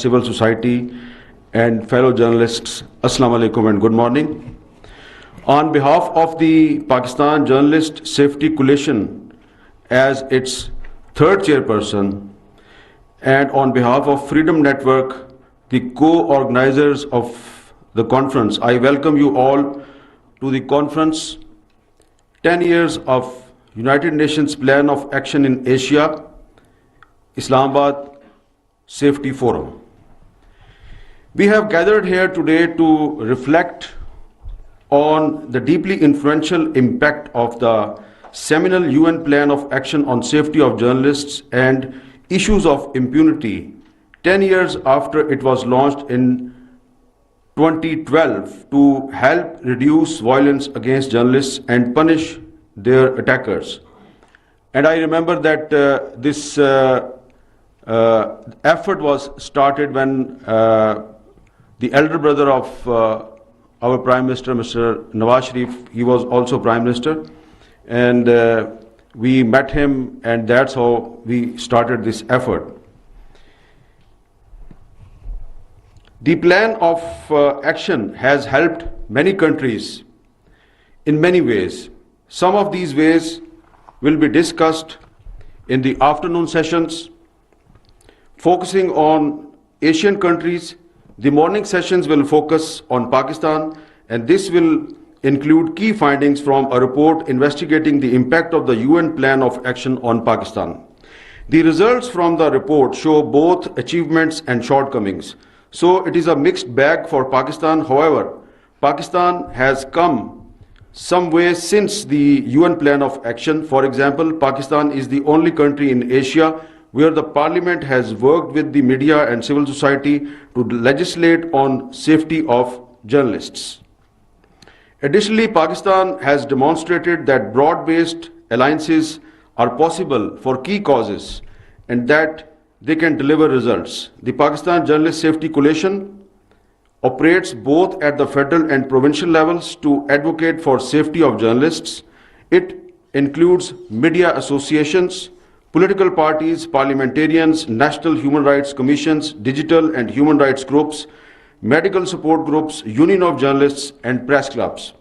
civil society and fellow journalists, Assalamu alaikum and good morning. On behalf of the Pakistan Journalist Safety Coalition as its third chairperson, and on behalf of Freedom Network, the co-organizers of the conference, I welcome you all to the conference 10 years of United Nations Plan of Action in Asia, Islamabad Safety Forum. We have gathered here today to reflect on the deeply influential impact of the seminal UN Plan of Action on Safety of Journalists and Issues of Impunity 10 years after it was launched in 2012 to help reduce violence against journalists and punish their attackers. And I remember that this effort was started when the elder brother of our Prime Minister, Mr. Nawaz Sharif, he was also Prime Minister, and we met him, and that's how we started this effort. The plan of action has helped many countries in many ways. Some of these ways will be discussed in the afternoon sessions, focusing on Asian countries. The morning sessions will focus on Pakistan, and this will include key findings from a report investigating the impact of the UN Plan of Action on Pakistan. The results from the report show both achievements and shortcomings. So it is a mixed bag for Pakistan. However, Pakistan has come some way since the UN Plan of Action. For example, Pakistan is the only country in Asia where the parliament has worked with the media and civil society to legislate on safety of journalists. Additionally, Pakistan has demonstrated that broad-based alliances are possible for key causes and that they can deliver results. The Pakistan Journalist Safety Coalition operates both at the federal and provincial levels to advocate for safety of journalists. It includes media associations, political parties, parliamentarians, national human rights commissions, digital and human rights groups, medical support groups, union of journalists, and press clubs.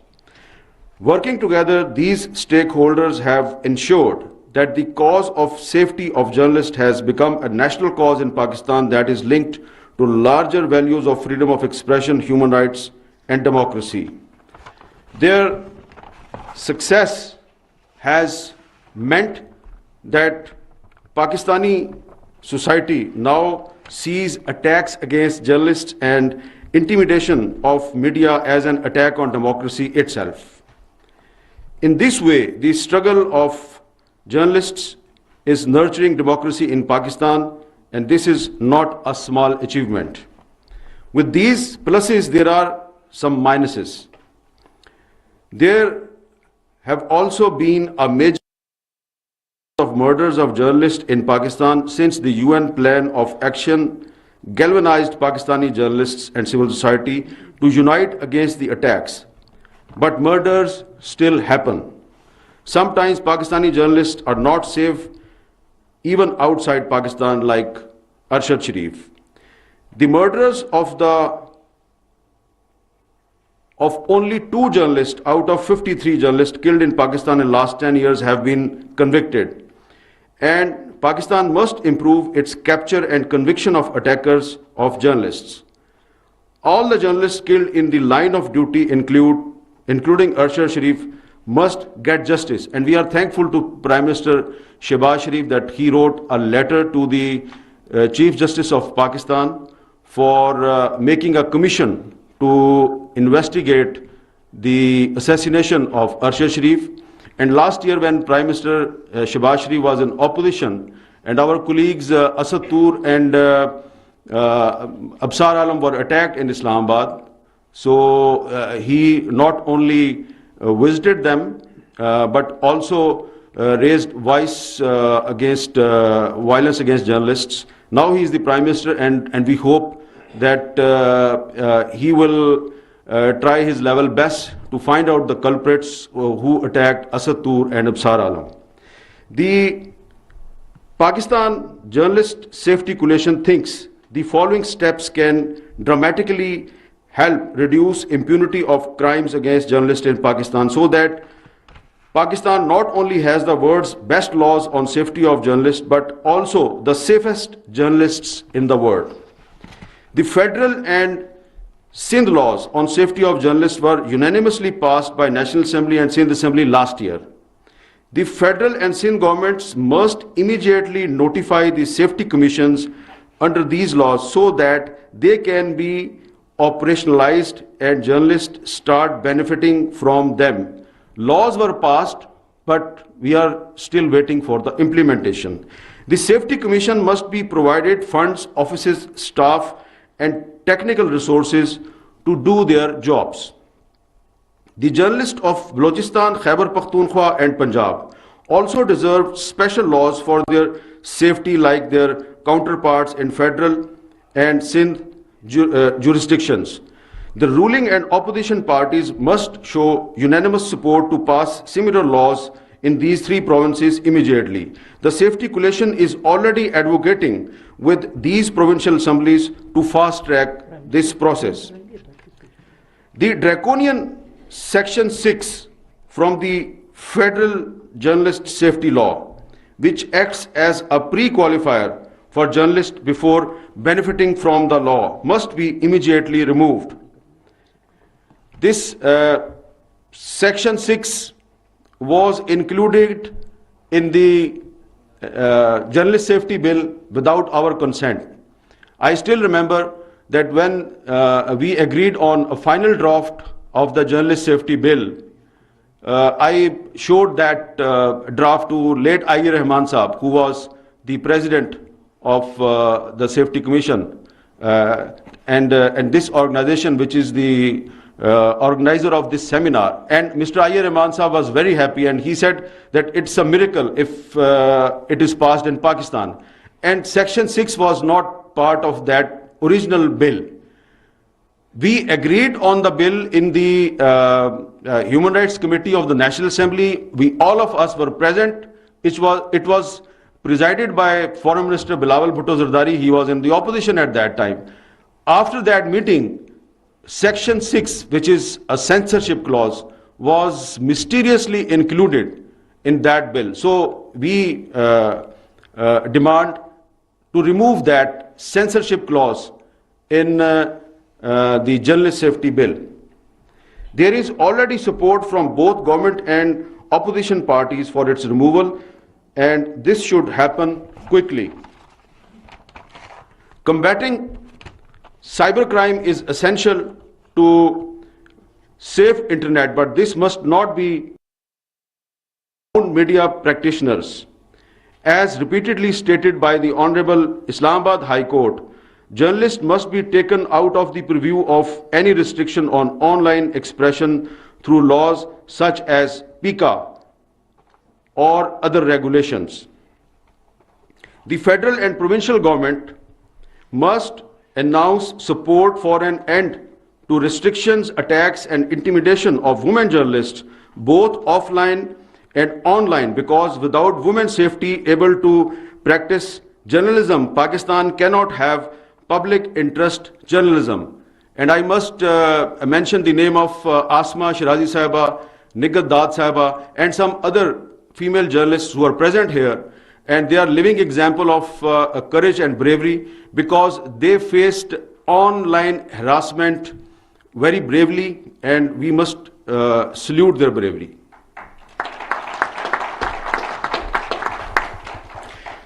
Working together, these stakeholders have ensured that the cause of safety of journalists has become a national cause in Pakistan that is linked to larger values of freedom of expression, human rights, and democracy. Their success has meant that Pakistani society now sees attacks against journalists and intimidation of media as an attack on democracy itself. In this way, the struggle of journalists is nurturing democracy in Pakistan, and this is not a small achievement. With these pluses, there are some minuses. There have also been a major of murders of journalists in Pakistan since the UN Plan of Action galvanized Pakistani journalists and civil society to unite against the attacks. But murders still happen. Sometimes Pakistani journalists are not safe even outside Pakistan, like Arshad Sharif. The murders of only 2 journalists out of 53 journalists killed in Pakistan in the last 10 years have been convicted. And Pakistan must improve its capture and conviction of attackers of journalists. All the journalists killed in the line of duty, including Arshad Sharif, must get justice. And we are thankful to Prime Minister Shahbaz Sharif that he wrote a letter to the Chief Justice of Pakistan for making a commission to investigate the assassination of Arshad Sharif. And last year, when Prime Minister Shahbaz Sharif was in opposition, and our colleagues Asad Tur and Absar Alam were attacked in Islamabad, so he not only visited them, but also raised voice against violence against journalists. Now he is the Prime Minister, and we hope that he will try his level best to find out the culprits who attacked Asad Tur and Absar Alam. The Pakistan Journalist Safety Coalition thinks the following steps can dramatically help reduce impunity of crimes against journalists in Pakistan, so that Pakistan not only has the world's best laws on safety of journalists, but also the safest journalists in the world. The federal and Sindh laws on safety of journalists were unanimously passed by National Assembly and Sindh Assembly last year. The federal and Sindh governments must immediately notify the safety commissions under these laws so that they can be operationalized and journalists start benefiting from them. Laws were passed, but we are still waiting for the implementation. The Safety Commission must be provided funds, offices, staff, and technical resources to do their jobs. The journalists of Balochistan, Khyber Pakhtunkhwa, and Punjab also deserve special laws for their safety like their counterparts in federal and Sindh jurisdictions. The ruling and opposition parties must show unanimous support to pass similar laws in these three provinces immediately. The Safety Coalition is already advocating with these provincial assemblies to fast-track this process. The draconian Section 6 from the Federal Journalist Safety Law, which acts as a pre-qualifier for journalists before benefiting from the law, must be immediately removed. This Section 6 was included in the Journalist Safety Bill without our consent. I still remember that when we agreed on a final draft of the Journalist Safety Bill, I showed that draft to late I.E. Rahman Saab, who was the president of the Safety Commission, and this organization, which is the organizer of this seminar. And Mr. I.E. Rahman Saab was very happy, and he said that it's a miracle if it is passed in Pakistan. And Section 6 was not part of that original bill. We agreed on the bill in the Human Rights Committee of the National Assembly. All of us were present. It was presided by Foreign Minister Bilawal Bhutto Zardari. He was in the opposition at that time. After that meeting, Section 6, which is a censorship clause, was mysteriously included in that bill. So we demand to remove that censorship clause in the Journalist Safety Bill. There is already support from both government and opposition parties for its removal, and this should happen quickly. Combating cybercrime is essential to safe internet, but this must not be media practitioners. As repeatedly stated by the Honorable Islamabad High Court, journalists must be taken out of the purview of any restriction on online expression through laws such as PICA or other regulations. The federal and provincial government must announce support for an end to restrictions, attacks, and intimidation of women journalists, both offline and online, because without women's safety able to practice journalism, Pakistan cannot have public interest journalism. And I must mention the name of Asma Shirazi Sahaba, Nigat Dad Sahaba, and some other female journalists who are present here. And they are living example of courage and bravery, because they faced online harassment very bravely, and we must salute their bravery.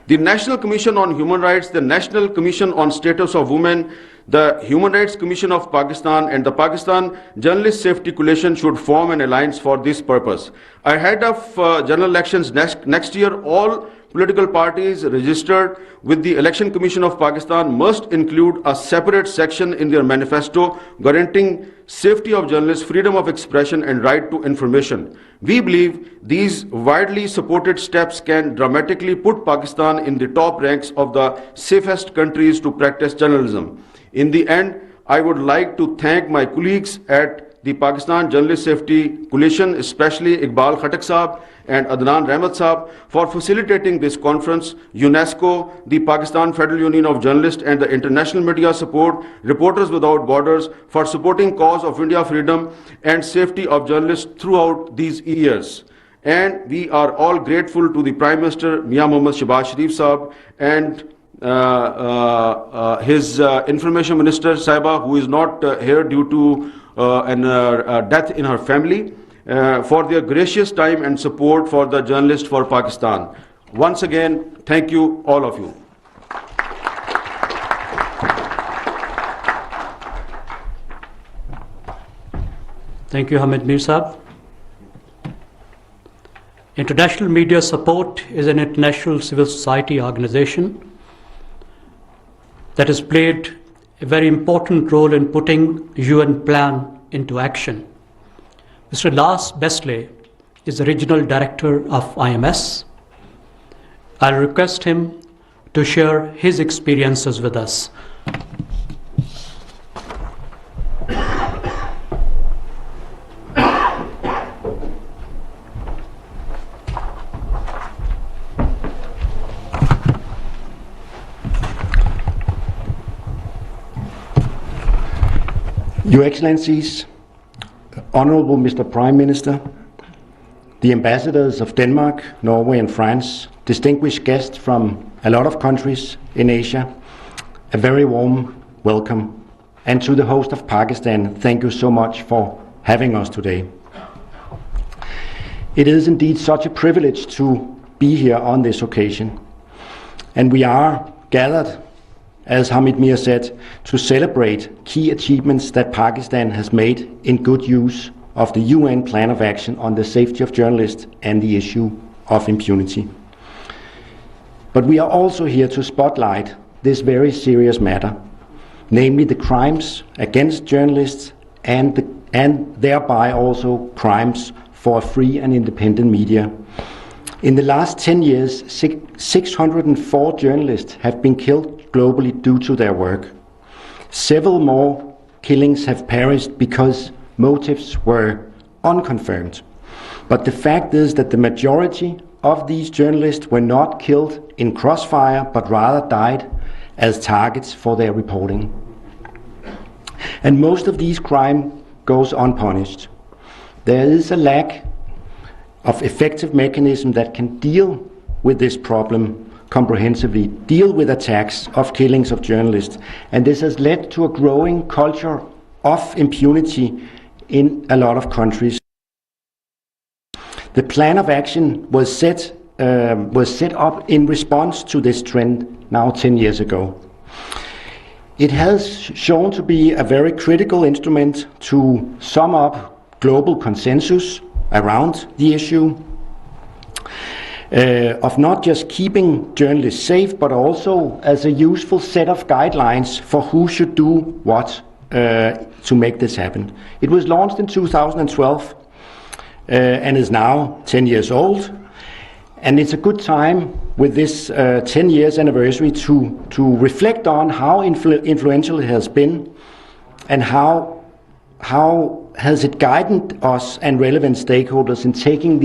The National Commission on Human Rights, the National Commission on Status of Women, the Human Rights Commission of Pakistan, and the Pakistan Journalist Safety Coalition should form an alliance for this purpose. Ahead of general elections next year, all political parties registered with the Election Commission of Pakistan must include a separate section in their manifesto guaranteeing safety of journalists, freedom of expression, and right to information. We believe these widely supported steps can dramatically put Pakistan in the top ranks of the safest countries to practice journalism. In the end, I would like to thank my colleagues at the Pakistan Journalist Safety Coalition, especially Iqbal Khattak Saab and Adnan Rahmat Saab for facilitating this conference, UNESCO, the Pakistan Federal Union of Journalists and the International Media Support, Reporters Without Borders for supporting cause of India freedom and safety of journalists throughout these years. And we are all grateful to the Prime Minister Mia Mohammad Shahbaz Sharif Saab and his Information Minister Saiba, who is not here due to a death in her family, for their gracious time and support for the journalist for Pakistan. Once again, thank you, all of you. Thank you, Hamid Mir Saab. International Media Support is an international civil society organization that has played a very important role in putting UN plan into action. Mr. Lars Bestley is the regional director of IMS. I'll request him to share his experiences with us. Your Excellencies, Honorable Mr. Prime Minister, the ambassadors of Denmark, Norway and France, distinguished guests from a lot of countries in Asia, a very warm welcome. And to the host of Pakistan, thank you so much for having us today. It is indeed such a privilege to be here on this occasion. And we are gathered, as Hamid Mir said, to celebrate key achievements that Pakistan has made in good use of the UN Plan of Action on the safety of journalists and the issue of impunity. But we are also here to spotlight this very serious matter, namely the crimes against journalists and thereby also crimes for a free and independent media. In the last 10 years, 604 journalists have been killed globally due to their work. Several more killings have perished because motives were unconfirmed. But the fact is that the majority of these journalists were not killed in crossfire, but rather died as targets for their reporting. And most of these crimes goes unpunished. There is a lack of effective mechanism that can deal with this problem comprehensively, deal with attacks of killings of journalists. And this has led to a growing culture of impunity in a lot of countries. The plan of action was set up in response to this trend now 10 years ago. It has shown to be a very critical instrument to sum up global consensus around the issue of not just keeping journalists safe, but also as a useful set of guidelines for who should do what to make this happen. It was launched in 2012 and is now 10 years old. And it's a good time with this 10 years anniversary to reflect on how influential it has been and how has it guided us and relevant stakeholders in taking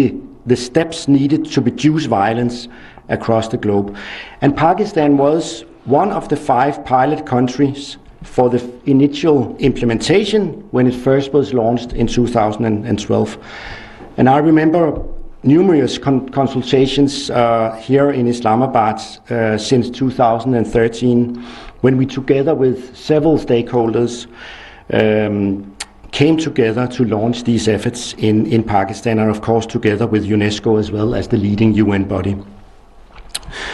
the steps needed to reduce violence across the globe. And Pakistan was one of the 5 pilot countries for the initial implementation when it first was launched in 2012. And I remember numerous consultations here in Islamabad since 2013, when we together with several stakeholders came together to launch these efforts in Pakistan, and of course together with UNESCO as well as the leading UN body.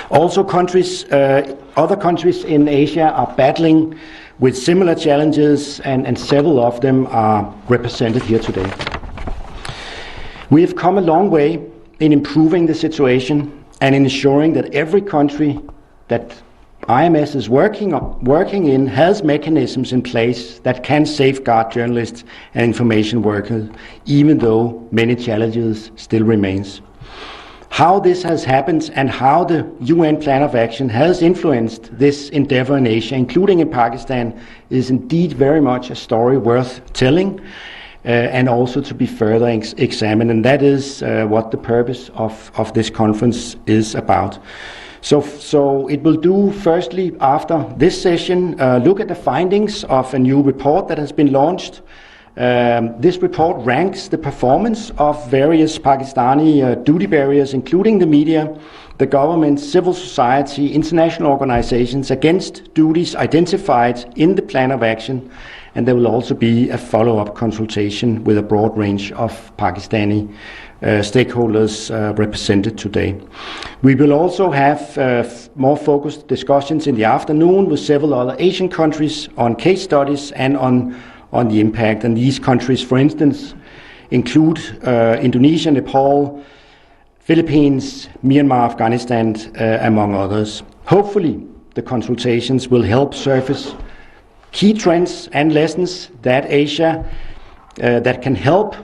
Also other countries in Asia are battling with similar challenges, and several of them are represented here today. We have come a long way in improving the situation and in ensuring that every country that IMS is working in has mechanisms in place that can safeguard journalists and information workers, even though many challenges still remains. How this has happened and how the UN Plan of Action has influenced this endeavor in Asia, including in Pakistan, is indeed very much a story worth telling. and also to be further examined. And that is what the purpose of this conference is about. So it will do, firstly, after this session, look at the findings of a new report that has been launched. This report ranks the performance of various Pakistani duty bearers, including the media, the government, civil society, international organizations, against duties identified in the plan of action. And there will also be a follow-up consultation with a broad range of Pakistani stakeholders represented today. We will also have more focused discussions in the afternoon with several other Asian countries on case studies and on the impact. And these countries, for instance, include Indonesia, Nepal, Philippines, Myanmar, Afghanistan, among others. Hopefully, the consultations will help surface key trends and lessons that Asia that can help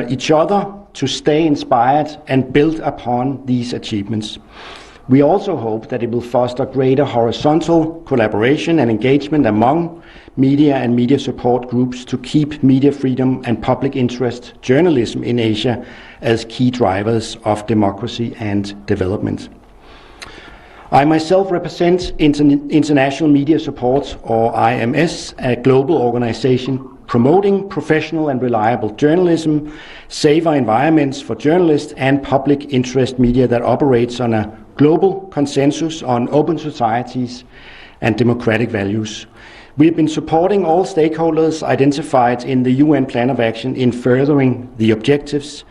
each other to stay inspired and build upon these achievements. We also hope that it will foster greater horizontal collaboration and engagement among media and media support groups to keep media freedom and public interest journalism in Asia as key drivers of democracy and development. I myself represent International Media Support, or IMS, a global organization promoting professional and reliable journalism, safer environments for journalists, and public interest media that operates on a global consensus on open societies and democratic values. We've been supporting all stakeholders identified in the UN Plan of Action in furthering the objectives.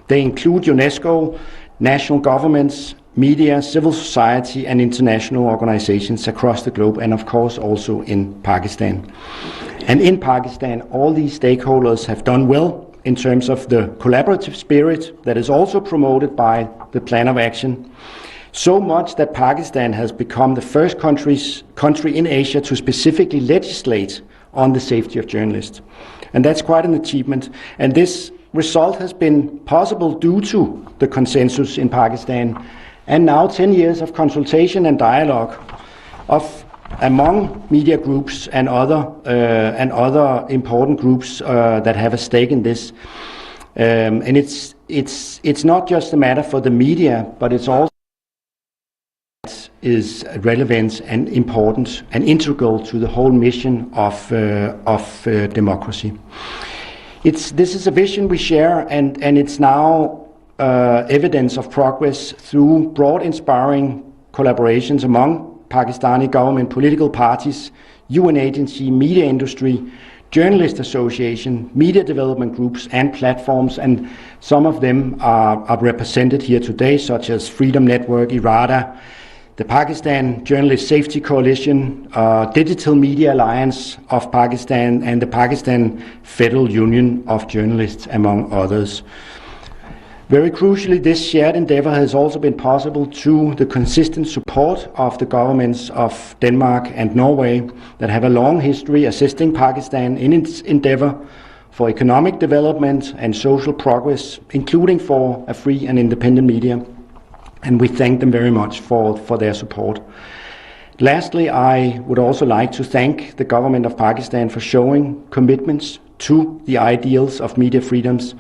They include UNESCO, national governments, media, civil society, and international organizations across the globe, and of course also in Pakistan. And in Pakistan, all these stakeholders have done well in terms of the collaborative spirit that is also promoted by the Plan of Action. So much that Pakistan has become the first country in Asia to specifically legislate on the safety of journalists. And that's quite an achievement. And this result has been possible due to the consensus in Pakistan, and now 10 years of consultation and dialogue among media groups and other important groups that have a stake in this. And it's not just a matter for the media, but it's also is relevant and important and integral to the whole mission of democracy. This is a vision we share, and it's now evidence of progress through broad, inspiring collaborations among Pakistani government, political parties, UN agency, media industry, journalist association, media development groups, and platforms, and some of them are represented here today, such as Freedom Network, IRADA, the Pakistan Journalist Safety Coalition, Digital Media Alliance of Pakistan, and the Pakistan Federal Union of Journalists, among others. Very crucially, this shared endeavor has also been possible through the consistent support of the governments of Denmark and Norway that have a long history assisting Pakistan in its endeavor for economic development and social progress, including for a free and independent media. And we thank them very much for their support. Lastly, I would also like to thank the government of Pakistan for showing commitments to the ideals of media freedoms,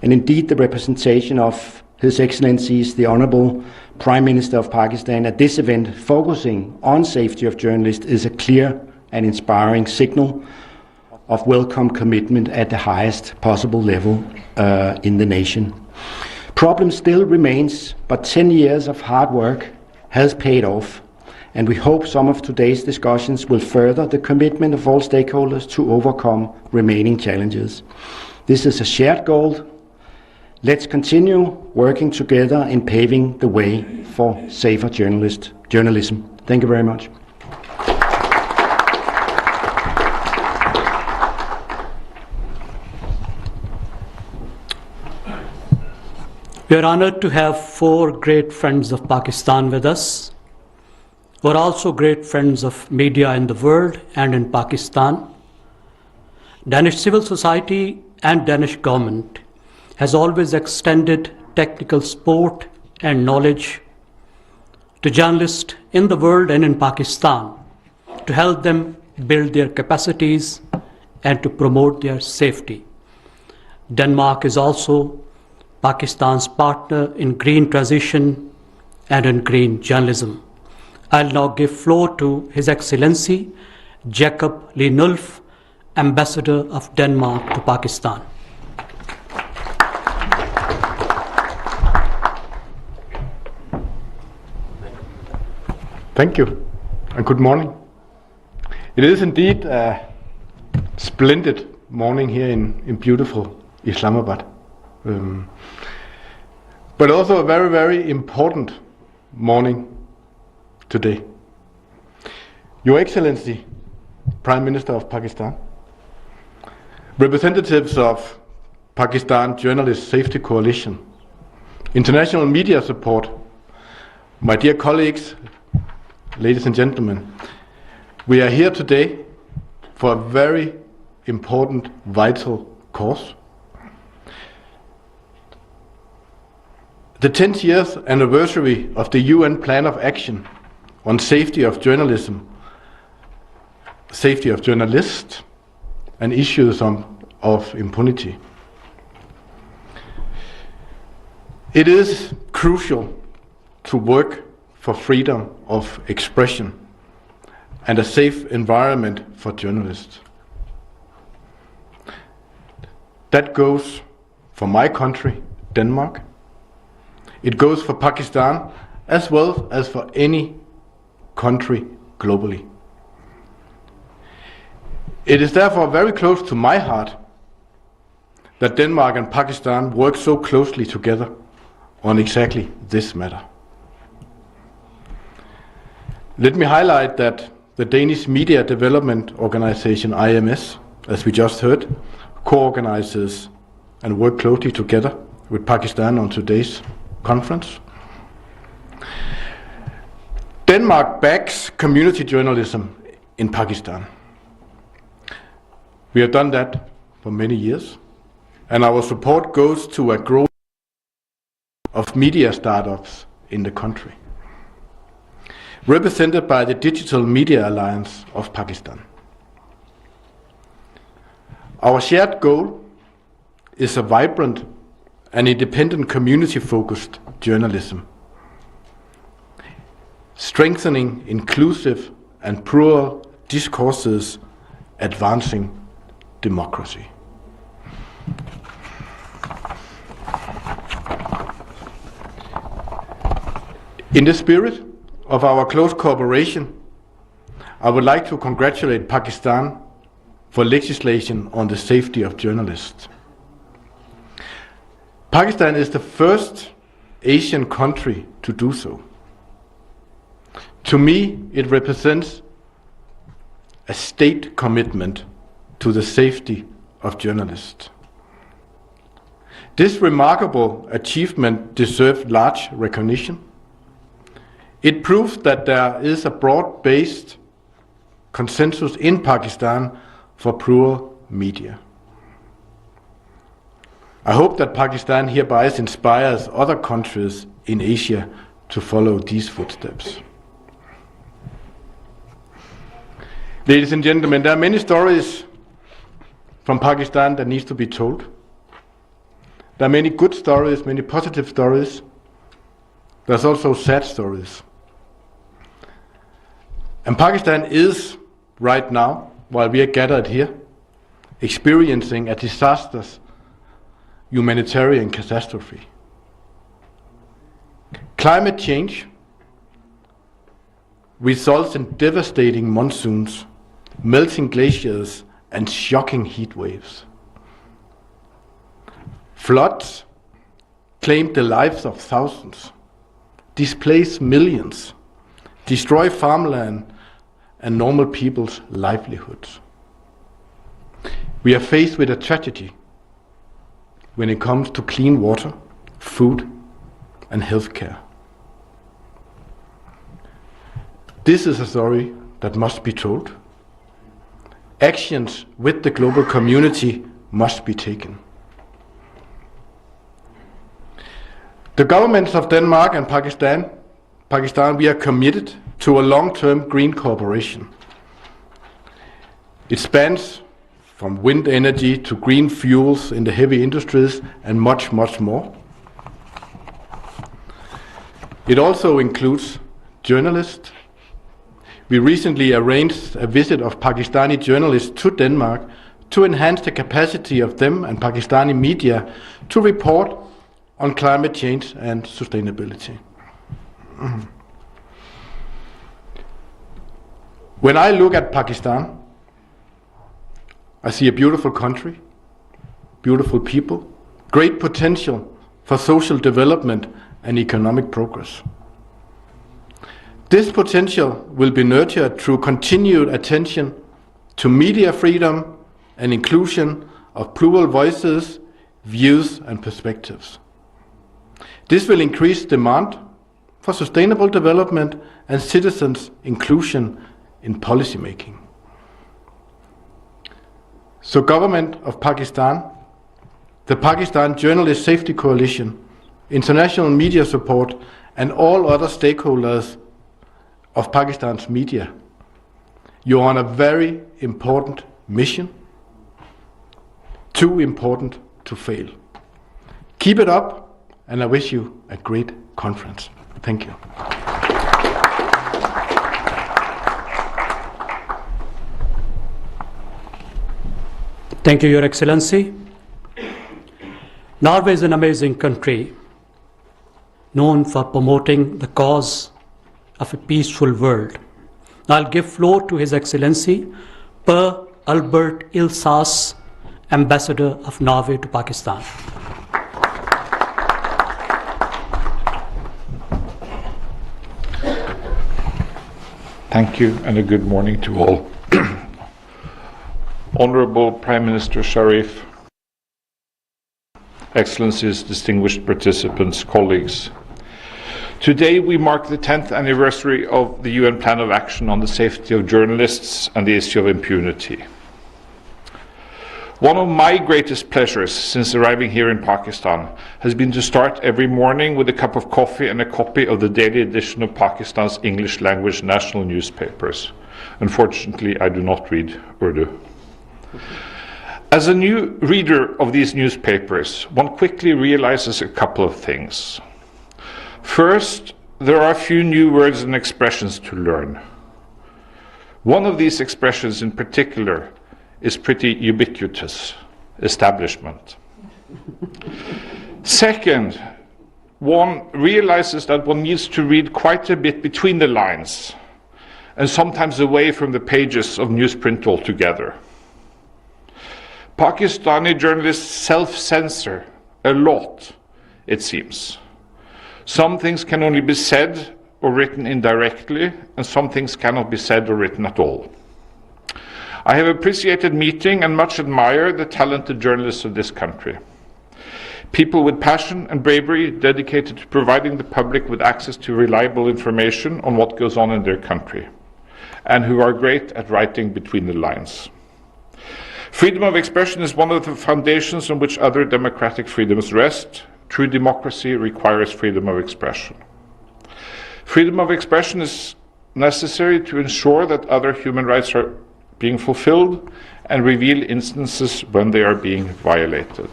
and indeed the representation of His Excellencies, the Honorable Prime Minister of Pakistan, at this event focusing on safety of journalists is a clear and inspiring signal of welcome commitment at the highest possible level in the nation. Problem still remains, but 10 years of hard work has paid off, and we hope some of today's discussions will further the commitment of all stakeholders to overcome remaining challenges. This is a shared goal. Let's continue working together in paving the way for safer journalism. Thank you very much. We are honored to have 4 great friends of Pakistan with us, who are also great friends of media in the world and in Pakistan. Danish civil society and Danish government has always extended technical support and knowledge to journalists in the world and in Pakistan to help them build their capacities and to promote their safety. Denmark is also Pakistan's partner in green transition and in green journalism. I'll now give floor to His Excellency Jacob Lee-Nulf, Ambassador of Denmark to Pakistan. Thank you, and good morning. It is indeed a splendid morning here in beautiful Islamabad, but also a very, very important morning today. Your Excellency, Prime Minister of Pakistan, representatives of Pakistan Journalist Safety Coalition, international media support, my dear colleagues, ladies and gentlemen, we are here today for a very important, vital cause. The 10th years anniversary of the UN Plan of Action on safety of journalism, safety of journalists, and issues of impunity. It is crucial to work for freedom of expression and a safe environment for journalists. That goes for my country, Denmark. It goes for Pakistan as well as for any country globally. It is therefore very close to my heart that Denmark and Pakistan work so closely together on exactly this matter. Let me highlight that the Danish Media Development Organization, IMS, as we just heard, co-organizes and work closely together with Pakistan on today's conference. Denmark backs community journalism in Pakistan. We have done that for many years, and our support goes to a growth of media startups in the country, represented by the Digital Media Alliance of Pakistan. Our shared goal is a vibrant and independent community-focused journalism, strengthening inclusive and plural discourses, advancing democracy. In the spirit of our close cooperation, I would like to congratulate Pakistan for legislation on the safety of journalists. Pakistan is the first Asian country to do so. To me, it represents a state commitment to the safety of journalists. This remarkable achievement deserves large recognition. It proves that there is a broad-based consensus in Pakistan for plural media. I hope that Pakistan hereby inspires other countries in Asia to follow these footsteps. Ladies and gentlemen, there are many stories from Pakistan that needs to be told. There are many good stories, many positive stories. There's also sad stories. And Pakistan is, right now, while we are gathered here, experiencing a disastrous humanitarian catastrophe. Climate change results in devastating monsoons, melting glaciers, and shocking heat waves. Floods claim the lives of thousands, displace millions, destroy farmland and normal people's livelihoods. We are faced with a tragedy when it comes to clean water, food, and healthcare. This is a story that must be told. Actions with the global community must be taken. The governments of Denmark and Pakistan, we are committed to a long-term green cooperation. It spans from wind energy to green fuels in the heavy industries, and much, much more. It also includes journalists. We recently arranged a visit of Pakistani journalists to Denmark to enhance the capacity of them and Pakistani media to report on climate change and sustainability. When I look at Pakistan, I see a beautiful country, beautiful people, great potential for social development and economic progress. This potential will be nurtured through continued attention to media freedom and inclusion of plural voices, views, and perspectives. This will increase demand for sustainable development and citizens' inclusion in policy making. So, Government of Pakistan, the Pakistan Journalist Safety Coalition, international media support, and all other stakeholders of Pakistan's media, you're on a very important mission, too important to fail. Keep it up, and I wish you a great conference. Thank you. Thank you, Your Excellency. Norway is an amazing country, known for promoting the cause of a peaceful world. I'll give floor to His Excellency Per Albert Ilsas, Ambassador of Norway to Pakistan. Thank you, and a good morning to all. Honorable Prime Minister Sharif, Excellencies, distinguished participants, colleagues. Today we mark the 10th anniversary of the UN Plan of Action on the Safety of Journalists and the issue of impunity. One of my greatest pleasures since arriving here in Pakistan has been to start every morning with a cup of coffee and a copy of the daily edition of Pakistan's English language national newspapers. Unfortunately, I do not read Urdu. As a new reader of these newspapers, one quickly realizes a couple of things. First, there are a few new words and expressions to learn. One of these expressions in particular is pretty ubiquitous: establishment. Second, one realizes that one needs to read quite a bit between the lines, and sometimes away from the pages of newsprint altogether. Pakistani journalists self-censor a lot, it seems. Some things can only be said or written indirectly, and some things cannot be said or written at all. I have appreciated meeting and much admire the talented journalists of this country. People with passion and bravery dedicated to providing the public with access to reliable information on what goes on in their country, and who are great at writing between the lines. Freedom of expression is one of the foundations on which other democratic freedoms rest. True democracy requires freedom of expression. Freedom of expression is necessary to ensure that other human rights are being fulfilled and reveal instances when they are being violated.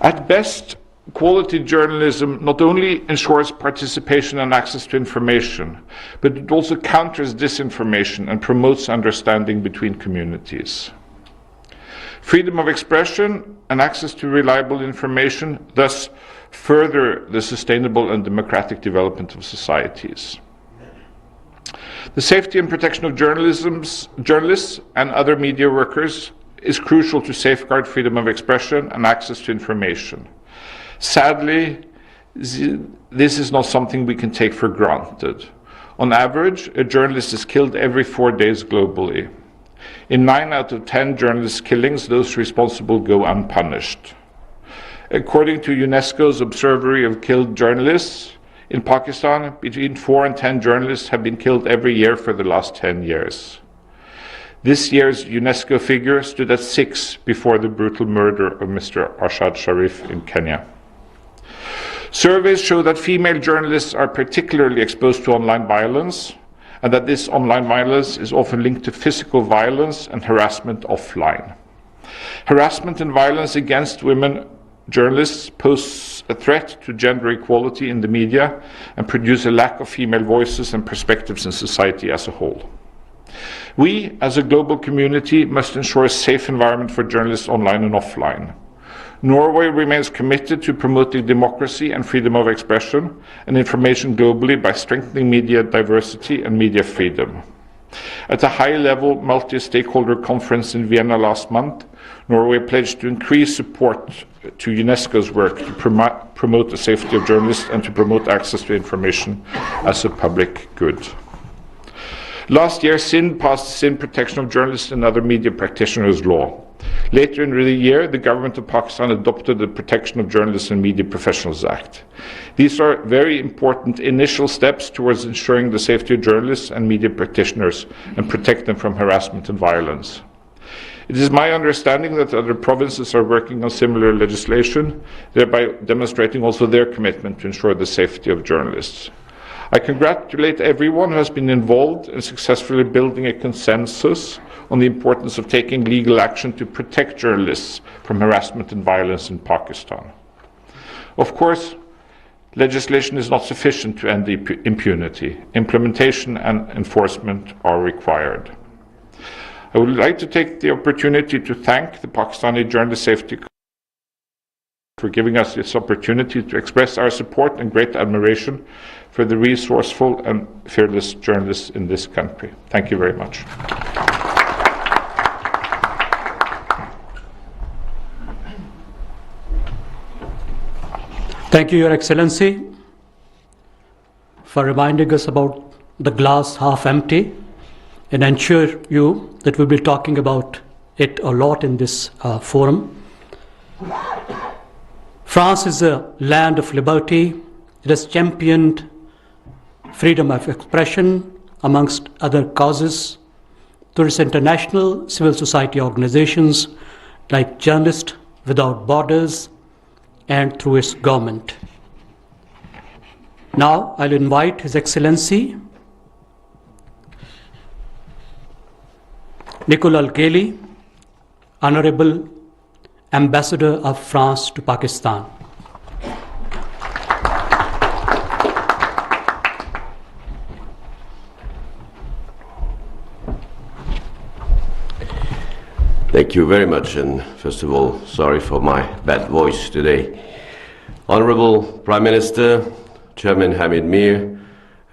At best, quality journalism not only ensures participation and access to information, but it also counters disinformation and promotes understanding between communities. Freedom of expression and access to reliable information thus further the sustainable and democratic development of societies. The safety and protection of journalists and other media workers is crucial to safeguard freedom of expression and access to information. Sadly, this is not something we can take for granted. On average, a journalist is killed every 4 days globally. In 9 out of 10 journalist killings, those responsible go unpunished. According to UNESCO's Observatory of Killed Journalists, in Pakistan, between 4 and 10 journalists have been killed every year for the last 10 years. This year's UNESCO figure stood at 6 before the brutal murder of Mr. Arshad Sharif in Kenya. Surveys show that female journalists are particularly exposed to online violence, and that this online violence is often linked to physical violence and harassment offline. Harassment and violence against women journalists pose a threat to gender equality in the media and produce a lack of female voices and perspectives in society as a whole. We, as a global community, must ensure a safe environment for journalists online and offline. Norway remains committed to promoting democracy and freedom of expression and information globally by strengthening media diversity and media freedom. At a high-level multi-stakeholder conference in Vienna last month, Norway pledged to increase support to UNESCO's work to promote the safety of journalists and to promote access to information as a public good. Last year, Sindh passed the Sindh Protection of Journalists and Other Media Practitioners Law. Later in the year, the government of Pakistan adopted the Protection of Journalists and Media Professionals Act. These are very important initial steps towards ensuring the safety of journalists and media practitioners and protect them from harassment and violence. It is my understanding that other provinces are working on similar legislation, thereby demonstrating also their commitment to ensure the safety of journalists. I congratulate everyone who has been involved in successfully building a consensus on the importance of taking legal action to protect journalists from harassment and violence in Pakistan. Of course, legislation is not sufficient to end the impunity. Implementation and enforcement are required. I would like to take the opportunity to thank the Pakistani Journalist Safety for giving us this opportunity to express our support and great admiration for the resourceful and fearless journalists in this country. Thank you very much. Thank you, Your Excellency, for reminding us about the glass half empty, and ensure you that we'll be talking about it a lot in this forum. France is a land of liberty. It has championed freedom of expression amongst other causes through its international civil society organizations like Journalists Without Borders and through its government. Now I'll invite His Excellency Nicolas Gailly, Honorable Ambassador of France to Pakistan. Thank you very much, and first of all, sorry for my bad voice today. Honorable Prime Minister, Chairman Hamid Mir,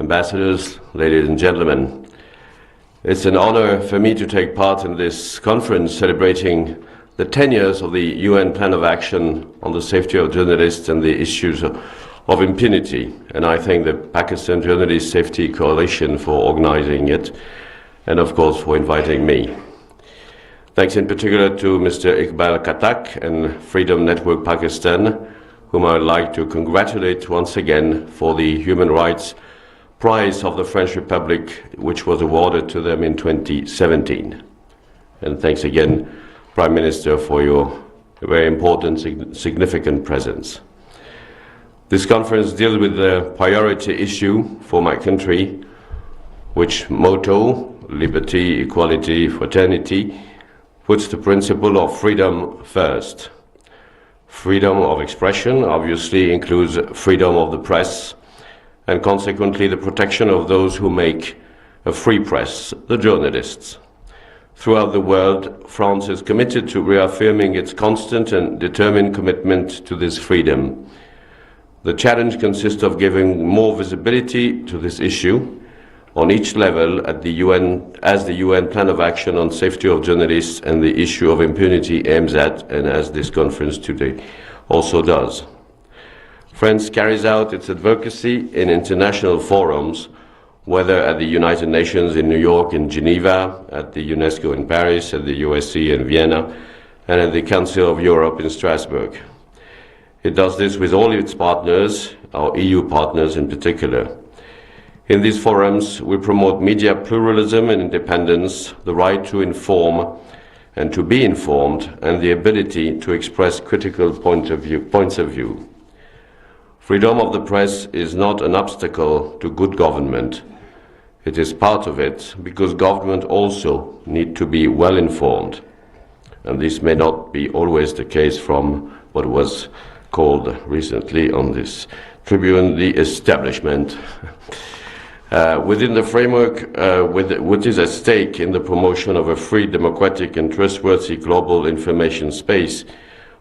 ambassadors, ladies and gentlemen, it's an honor for me to take part in this conference celebrating the 10 years of the UN Plan of Action on the Safety of Journalists and the issues of impunity. And I thank the Pakistan Journalist Safety Coalition for organizing it, and of course for inviting me. Thanks in particular to Mr. Iqbal Khattak and Freedom Network Pakistan, whom I would like to congratulate once again for the Human Rights Prize of the French Republic, which was awarded to them in 2017. And thanks again, Prime Minister, for your very important, significant presence. This conference deals with the priority issue for my country, which motto, liberty, equality, fraternity, puts the principle of freedom first. Freedom of expression obviously includes freedom of the press, and consequently the protection of those who make a free press, the journalists. Throughout the world, France is committed to reaffirming its constant and determined commitment to this freedom. The challenge consists of giving more visibility to this issue on each level at the UN, as the UN Plan of Action on Safety of Journalists and the issue of impunity aims at, and as this conference today also does. France carries out its advocacy in international forums, whether at the United Nations in New York and Geneva, at the UNESCO in Paris, at the USC in Vienna, and at the Council of Europe in Strasbourg. It does this with all its partners, our EU partners in particular. In these forums, we promote media pluralism and independence, the right to inform and to be informed, and the ability to express critical points of view. Freedom of the press is not an obstacle to good government. It is part of it because government also need to be well informed. And this may not be always the case from what was called recently on this tribune the establishment. Within the framework, what is at stake in the promotion of a free, democratic and trustworthy global information space,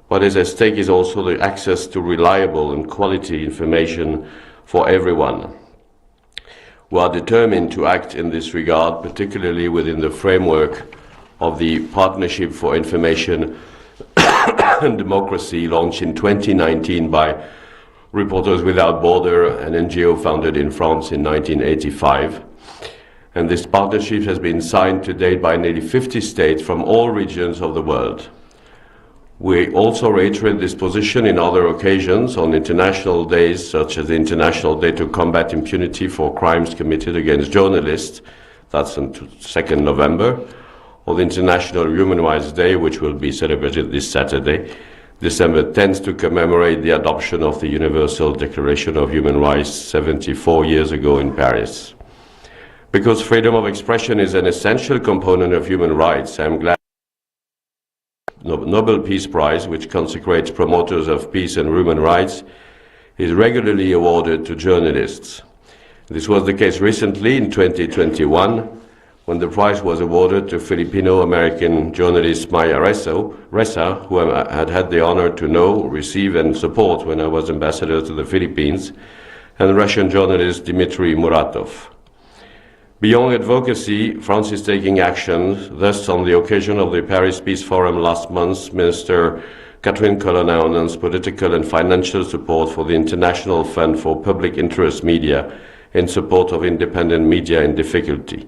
what is at stake is also the access to reliable and quality information for everyone. We are determined to act in this regard, particularly within the framework of the Partnership for Information and Democracy launched in 2019 by Reporters Without Borders, an NGO founded in France in 1985. And this partnership has been signed to date by nearly 50 states from all regions of the world. We also reiterate this position in other occasions on international days, such as the International Day to Combat Impunity for Crimes Committed Against Journalists, that's on 2nd November, or the International Human Rights Day, which will be celebrated this Saturday, December 10th, to commemorate the adoption of the Universal Declaration of Human Rights 74 years ago in Paris. Because freedom of expression is an essential component of human rights, I am glad Nobel Peace Prize, which consecrates promoters of peace and human rights, is regularly awarded to journalists. This was the case recently in 2021, when the prize was awarded to Filipino-American journalist Maya Ressa, who I had the honor to know, receive and support when I was ambassador to the Philippines, and Russian journalist Dmitry Muratov. Beyond advocacy, France is taking action. Thus, on the occasion of the Paris Peace Forum last month, Minister Catherine Colonna announced political and financial support for the International Fund for Public Interest Media in support of independent media in difficulty.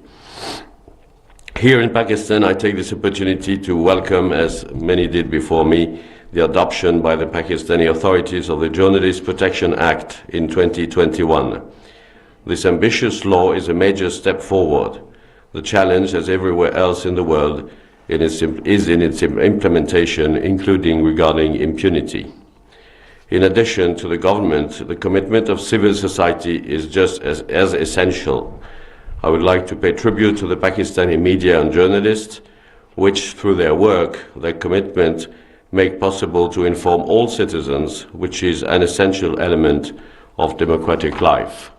Here in Pakistan, I take this opportunity to welcome, as many did before me, the adoption by the Pakistani authorities of the Journalist Protection Act in 2021. This ambitious law is a major step forward. The challenge, as everywhere else in the world, is in its implementation, including regarding impunity. In addition to the government, the commitment of civil society is just as essential. I would like to pay tribute to the Pakistani media and journalists, which through their work, their commitment, make possible to inform all citizens, which is an essential element of democratic life.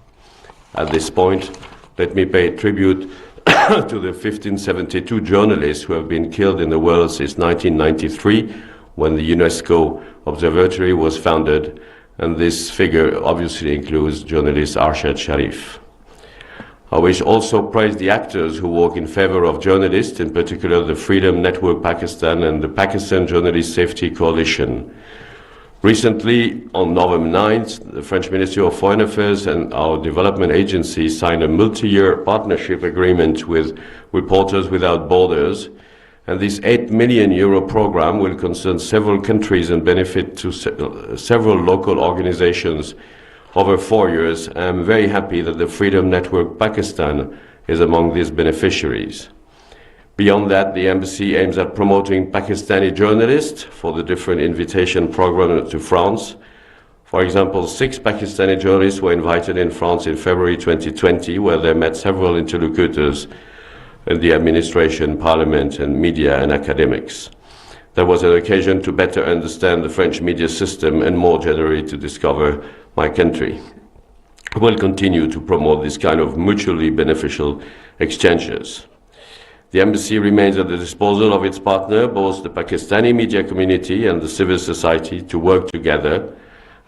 At this point, let me pay tribute to the 1572 journalists who have been killed in the world since 1993, when the UNESCO Observatory was founded, and this figure obviously includes journalist Arshad Sharif. I wish also praise the actors who work in favor of journalists, in particular the Freedom Network Pakistan and the Pakistan Journalist Safety Coalition. Recently, on November 9th, the French Ministry of Foreign Affairs and our development agency signed a multi-year partnership agreement with Reporters Without Borders, and this €8 million program will concern several countries and benefit to several local organizations over 4 years. I am very happy that the Freedom Network Pakistan is among these beneficiaries. Beyond that, the embassy aims at promoting Pakistani journalists for the different invitation programs to France. For example, 6 Pakistani journalists were invited in France in February 2020, where they met several interlocutors in the administration, parliament, and media and academics. There was an occasion to better understand the French media system and more generally to discover my country. We'll continue to promote this kind of mutually beneficial exchanges. The embassy remains at the disposal of its partner, both the Pakistani media community and the civil society, to work together,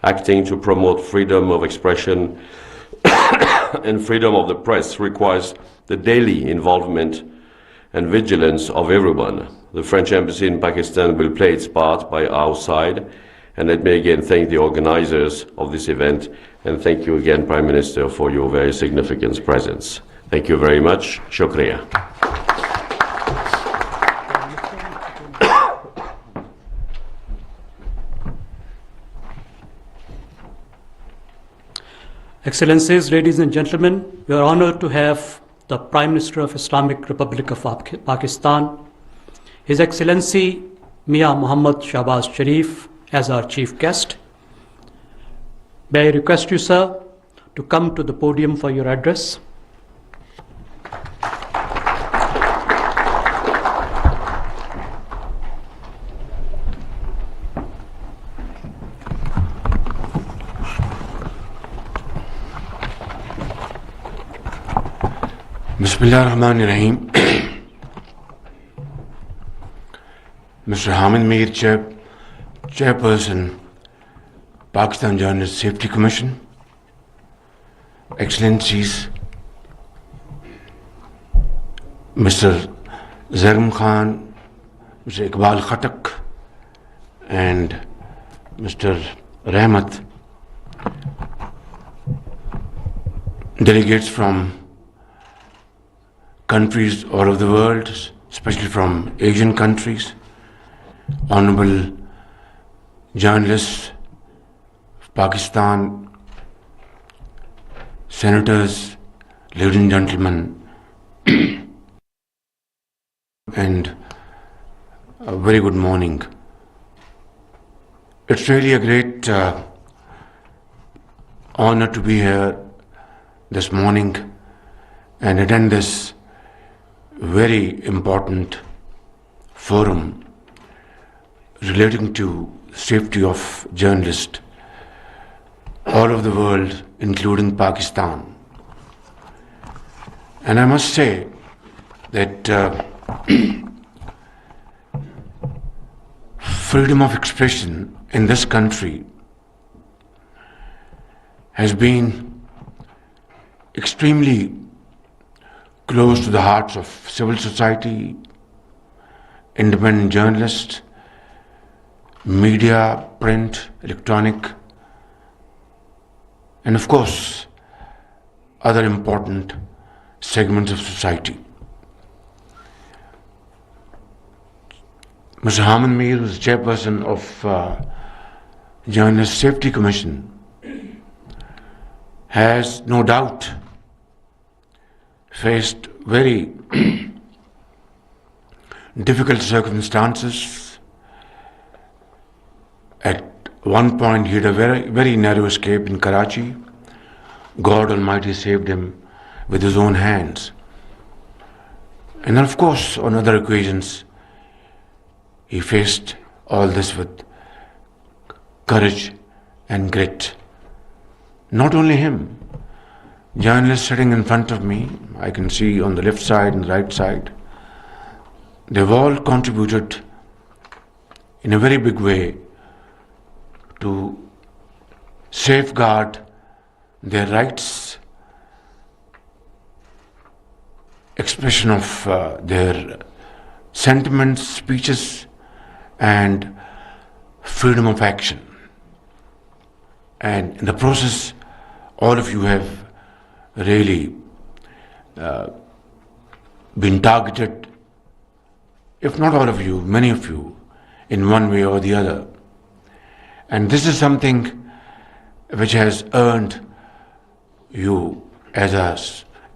acting to promote freedom of expression and freedom of the press requires the daily involvement and vigilance of everyone. The French embassy in Pakistan will play its part by our side, and let me again thank the organizers of this event, and thank you again, Prime Minister, for your very significant presence. Thank you very much. Shukriya. Excellencies, ladies and gentlemen, we are honored to have the Prime Minister of Islamic Republic of Pakistan, His Excellency Mia Muhammad Shahbaz Sharif, as our chief guest. May I request you, sir, to come to the podium for your address. Bismillahirrahmanirrahim. Mr. Hamid Mir, Chairperson, Pakistan Journalist Safety Commission, Excellencies, Mr. Zarm Khan, Mr. Iqbal Khatak, and Mr. Rahmat, delegates from countries all over the world, especially from Asian countries, honorable journalists of Pakistan, senators, ladies and gentlemen, and a very good morning. It's really a great honor to be here this morning and attend this very important forum relating to safety of journalists all over the world, including Pakistan. And I must say that freedom of expression in this country has been extremely close to the hearts of civil society, independent journalists, media, print, electronic, and of course, other important segments of society. Mr. Hamid Mir, who is chairperson of Journalist Safety Commission, has no doubt faced very difficult circumstances. At one point, he had a very narrow escape in Karachi. God Almighty saved him with his own hands. And then, of course, on other occasions, he faced all this with courage and grit. Not only him, journalists sitting in front of me, I can see on the left side and the right side, they've all contributed in a very big way to safeguard their rights, expression of their sentiments, speeches, and freedom of action. And in the process, all of you have really been targeted, if not all of you, many of you, in one way or the other. And this is something which has earned you as an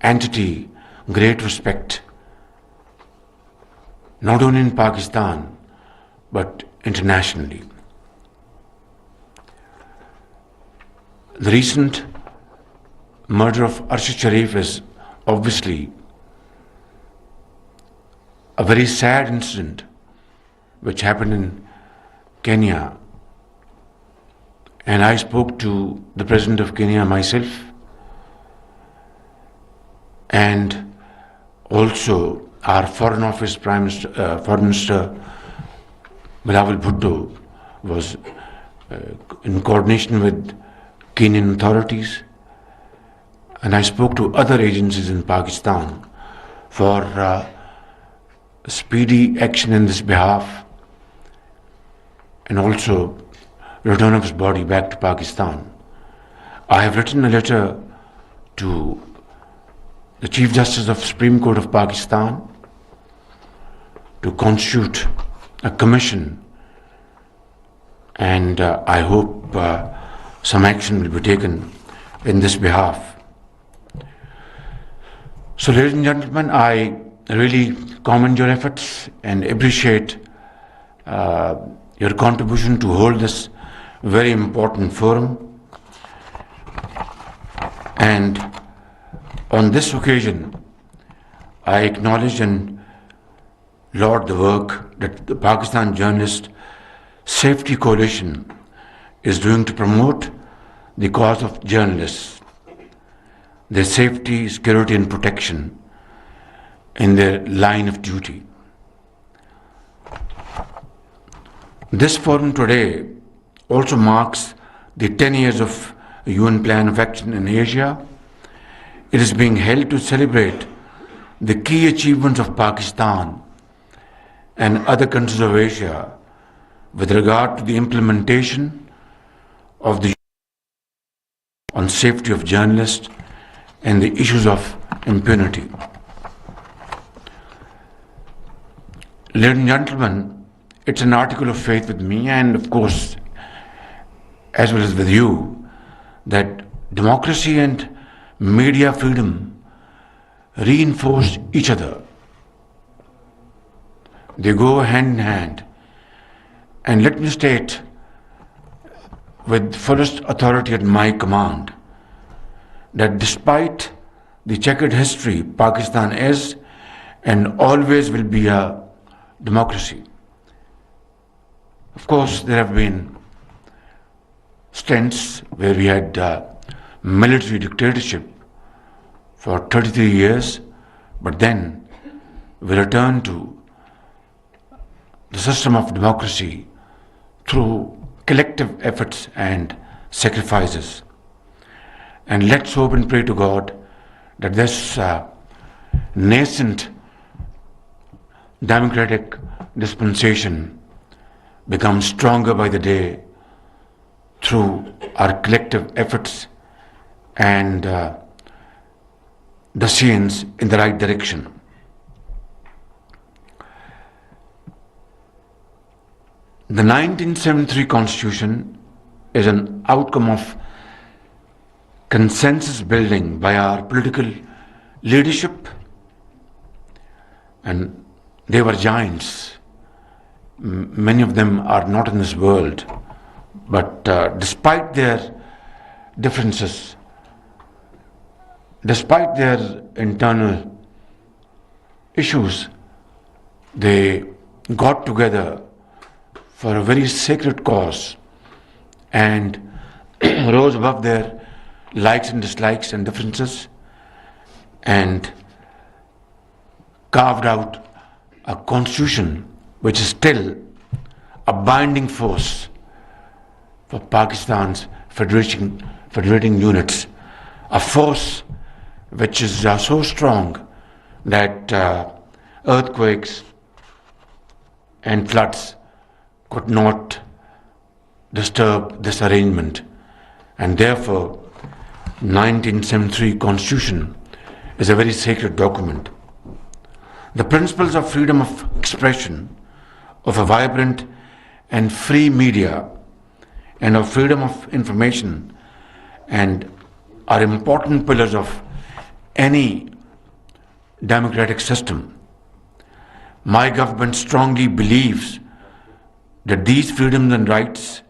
entity great respect, not only in Pakistan, but internationally. The recent murder of Sharif is obviously a very sad incident which happened in Kenya. And I spoke to the President of Kenya myself, and also our Foreign Office Foreign Minister Bilawal Bhutto was in coordination with Kenyan authorities, and I spoke to other agencies in Pakistan for speedy action in this behalf, and also return of his body back to Pakistan. I have written a letter to the Chief Justice of Supreme Court of Pakistan to constitute a commission, and I hope some action will be taken in this behalf. So, ladies and gentlemen, I really commend your efforts and appreciate your contribution to hold this very important forum. And on this occasion, I acknowledge and laud the work that the Pakistan Journalist Safety Coalition is doing to promote the cause of journalists, their safety, security and protection in their line of duty. This forum today also marks the 10 years of UN Plan of Action in Asia. It is being held to celebrate the key achievements of Pakistan and other countries of Asia with regard to the implementation of the on safety of journalists and the issues of impunity. Ladies and gentlemen, it's an article of faith with me and of course as well as with you that democracy and media freedom reinforce each other. They go hand in hand. And let me state with fullest authority at my command that despite the checkered history, Pakistan is and always will be a democracy. Of course, there have been stints where we had military dictatorship for 33 years, but then we returned to the system of democracy through collective efforts and sacrifices. And let's hope and pray to God that this nascent democratic dispensation becomes stronger by the day through our collective efforts and the science in the right direction. The 1973 Constitution is an outcome of consensus building by our political leadership, and they were giants. Many of them are not in this world, but despite their differences, despite their internal issues, they got together for a very sacred cause and rose above their likes and dislikes and differences and carved out a constitution which is still a binding force for Pakistan's federating units, a force which is so strong that earthquakes and floods could not disturb this arrangement, and therefore 1973 Constitution is a very sacred document. The principles of freedom of expression, of a vibrant and free media, and of freedom of information and are important pillars of any democratic system. My government strongly believes that these freedoms and rights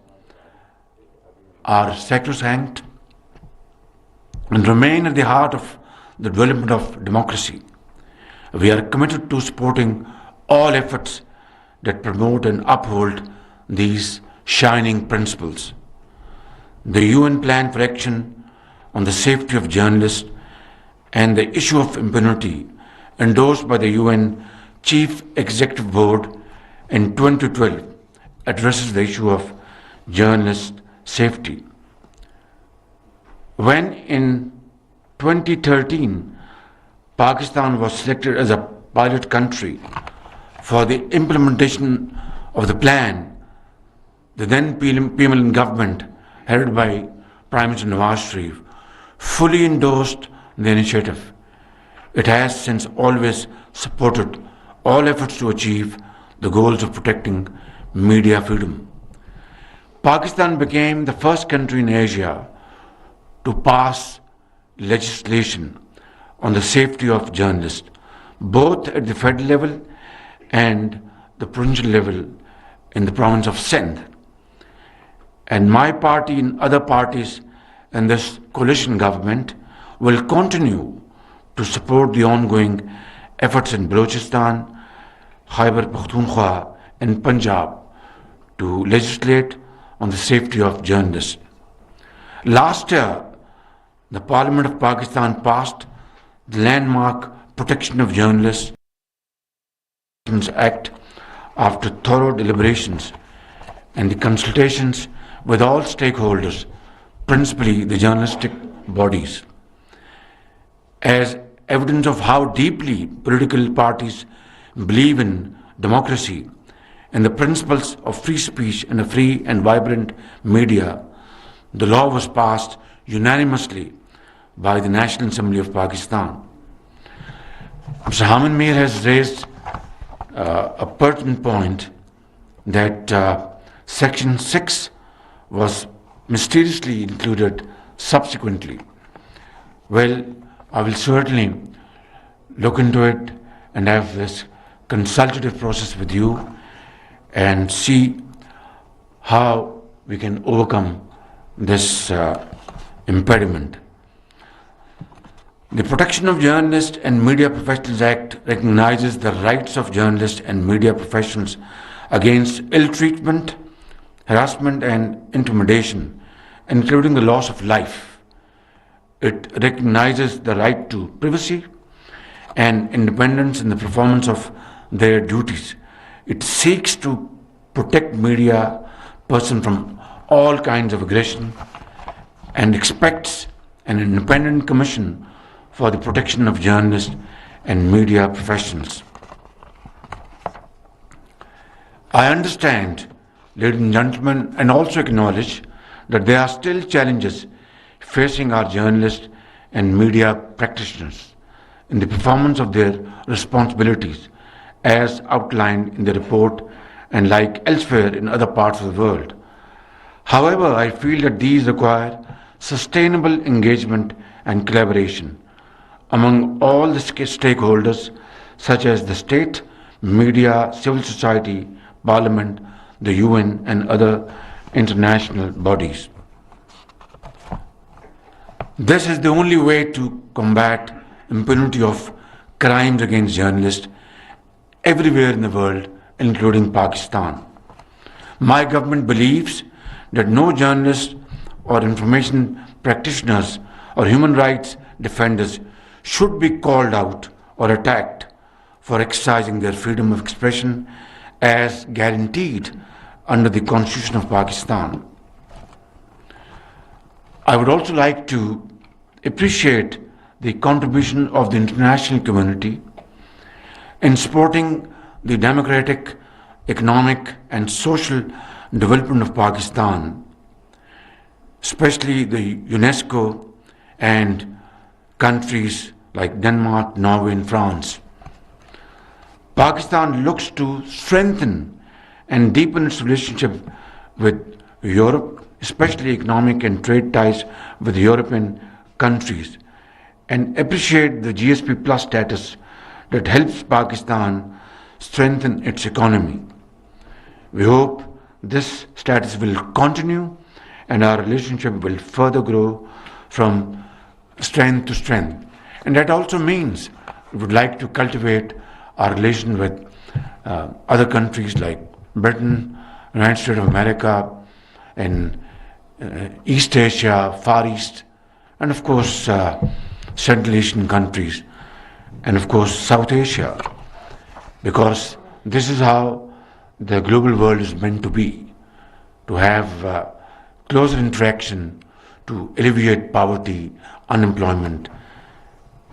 are sacrosanct and remain at the heart of the development of democracy. We are committed to supporting all efforts that promote and uphold these shining principles. The UN Plan for Action on the Safety of Journalists and the issue of impunity, endorsed by the UN Chief Executive Board in 2012, addresses the issue of journalist safety. When in 2013, Pakistan was selected as a pilot country for the implementation of the plan, the then PMLN government, headed by Prime Minister Nawaz Sharif, fully endorsed the initiative. It has since always supported all efforts to achieve the goals of protecting media freedom. Pakistan became the first country in Asia to pass legislation on the safety of journalists, both at the federal level and the provincial level in the province of Sindh. And my party and other parties in this coalition government will continue to support the ongoing efforts in Balochistan, Khyber Pakhtunkhwa and Punjab to legislate on the safety of journalists. Last year, the Parliament of Pakistan passed the landmark Protection of Journalists Act, after thorough deliberations and the consultations with all stakeholders, principally the journalistic bodies, as evidence of how deeply political parties believe in democracy and the principles of free speech and a free and vibrant media, the law was passed unanimously by the National Assembly of Pakistan. Mr. Hamid Mir has raised a pertinent point that Section 6 was mysteriously included subsequently. Well, I will certainly look into it and have this consultative process with you and see how we can overcome this impediment. The Protection of Journalists and Media Professionals Act recognizes the rights of journalists and media professionals against ill treatment, harassment and intimidation, including the loss of life. It recognizes the right to privacy and independence in the performance of their duties. It seeks to protect media persons from all kinds of aggression and expects an independent commission for the protection of journalists and media professionals. I understand, ladies and gentlemen, and also acknowledge that there are still challenges facing our journalists and media practitioners in the performance of their responsibilities as outlined in the report and like elsewhere in other parts of the world. However, I feel that these require sustainable engagement and collaboration among all the stakeholders such as the state, media, civil society, parliament, the UN and other international bodies. This is the only way to combat impunity of crimes against journalists everywhere in the world, including Pakistan. My government believes that no journalists or information practitioners or human rights defenders should be called out or attacked for exercising their freedom of expression as guaranteed under the Constitution of Pakistan. I would also like to appreciate the contribution of the international community in supporting the democratic, economic and social development of Pakistan, especially the UNESCO and countries like Denmark, Norway and France. Pakistan looks to strengthen and deepen its relationship with Europe, especially economic and trade ties with European countries, and appreciate the GSP Plus status that helps Pakistan strengthen its economy. We hope this status will continue and our relationship will further grow from strength to strength. And that also means we would like to cultivate our relation with other countries like Britain, United States of America, and East Asia, Far East, and of course Central Asian countries, and of course South Asia, because this is how the global world is meant to be, to have closer interaction to alleviate poverty, unemployment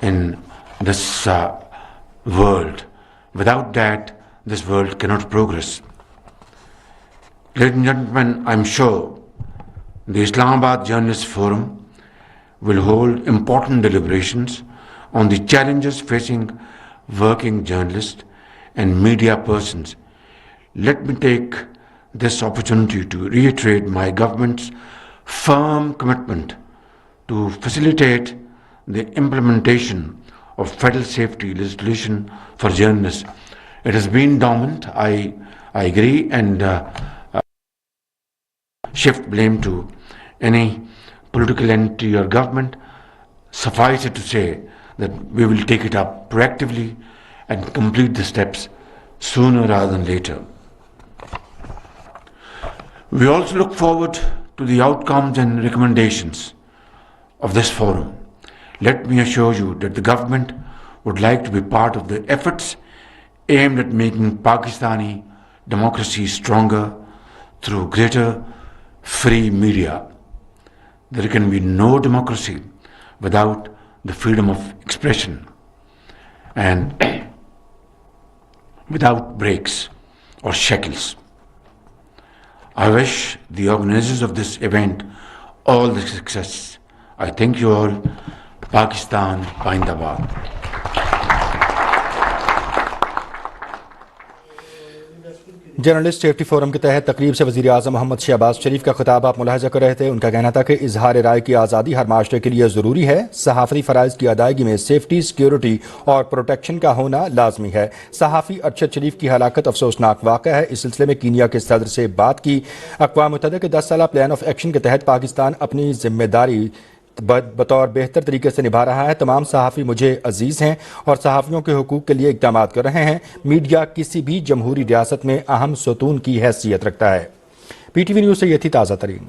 in this world. Without that, this world cannot progress. Ladies and gentlemen, I'm sure the Islamabad Journalist Forum will hold important deliberations on the challenges facing working journalists and media persons. Let me take this opportunity to reiterate my government's firm commitment to facilitate the implementation of federal safety legislation for journalists. It has been dormant, I agree, and shift blame to any political entity or government. Suffice it to say that we will take it up proactively and complete the steps sooner rather than later. We also look forward to the outcomes and recommendations of this forum. Let me assure you that the government would like to be part of the efforts aimed at making Pakistani democracy stronger through greater free media. There can be no democracy without the freedom of expression and without breaks or shackles. I wish the organizers of this event all the success. I thank you all. Pakistan Zindabad. Journalist safety forum के तहत तकरीब से वज़ीर आज़म मोहम्मद शहबाज शरीफ का खिताब आप मुलाहिज़ा कर रहे थे। उनका कहना था कि इजहार राय की आज़ादी हर माशरे के लिए ज़रूरी है। सहाफ़ी फ़राइज़ की अदायगी में सेफ्टी, सिक्योरिटी और प्रोटेक्शन का होना लाजमी है। सहाफ़ी अरशद शरीफ की हलाकत अफसोसनाक वाक़या है। इस सिलसिले में कीनिया के सदर से बात की। अक़वाम मुत्तहिदा के 10 साला प्लान ऑफ एक्शन के तहत पाकिस्तान अपनी जिम्मेदारी बतौर बेहतर तरीके से निभा रहा है। तमाम सहाफ़ी मुझे अजीज़ हैं और सहाफ़ियों के हुकूक के लिए इक़दाम कर रहे हैं। मीडिया किसी भी जमहूरी रियासत में अहम सतून की हैसियत रखता है। PTV न्यूज़ से ये थी ताज़ा तरीन।